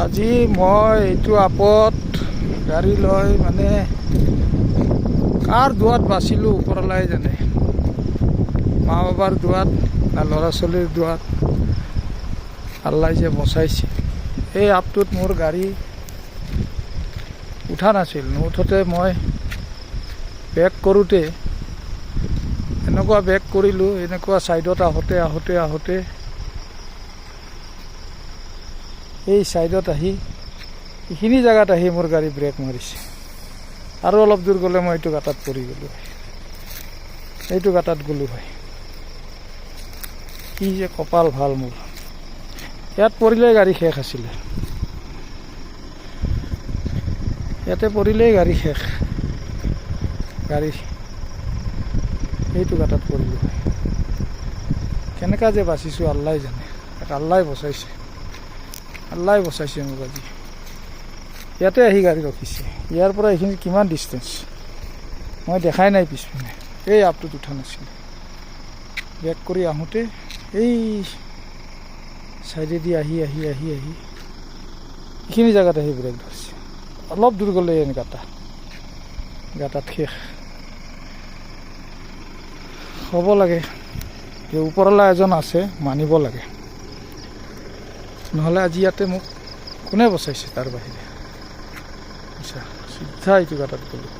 আজি মই এইটো আপত গাড়ী লৈ মানে কাৰ দুৱাত বাচিলোঁ ওপৰলাই জানে, মা বাবাৰ দুৱাত না ল'ৰা ছোৱালীৰ দুৱাত আল্লাই যে বচাইছে। এই আপটোত মোৰ গাড়ী উঠা নাছিল, নুঠোঁতে মই বেক কৰোঁতে এনেকুৱা বেক কৰিলোঁ, এনেকুৱা ছাইডত আহোঁতে এই ছাইডত আহি এইখিনি জেগাত আহি মোৰ গাড়ী ব্ৰেক মাৰিছে। আৰু অলপ দূৰ গ'লে মই এইটো গাঁতাত পৰি গ'লোঁ হয়, এইটো গাঁতাত গ'লোঁ হয়। কি যে কপাল ভাল মোৰ, ইয়াত পৰিলেই গাড়ী শেষ আছিলে, ইয়াতে পৰিলেই গাড়ী শেষ। গাড়ী এইটো গাঁতাত পৰিলোঁ হয়। কেনেকুৱা যে বাচিছোঁ আল্লাই জানে, আল্লাই বচাইছে, আল্লাই বচাইছে মোক আজি। ইয়াতে আহি গাড়ী ৰখিছে, ইয়াৰ পৰা এইখিনি কিমান ডিষ্টেঞ্চ মই দেখাই নাই পিছপিনে। এই আপটোত উঠা নাছিল, বেক কৰি আহোঁতে এই ছাইডেদি আহি এইখিনি জেগাত আহি ব্ৰেক ধৰিছে। অলপ দূৰ গ'লে গাঁতাত শেষ হ'ব লাগে। যে ওপৰলৈ এজন আছে, মানিব লাগে, নহ'লে আজি ইয়াতে মোক কোনে বচাইছে তাৰ বাহিৰে। আচ্ছা, চিধা এইটো গাঁতাত গ'লোঁ।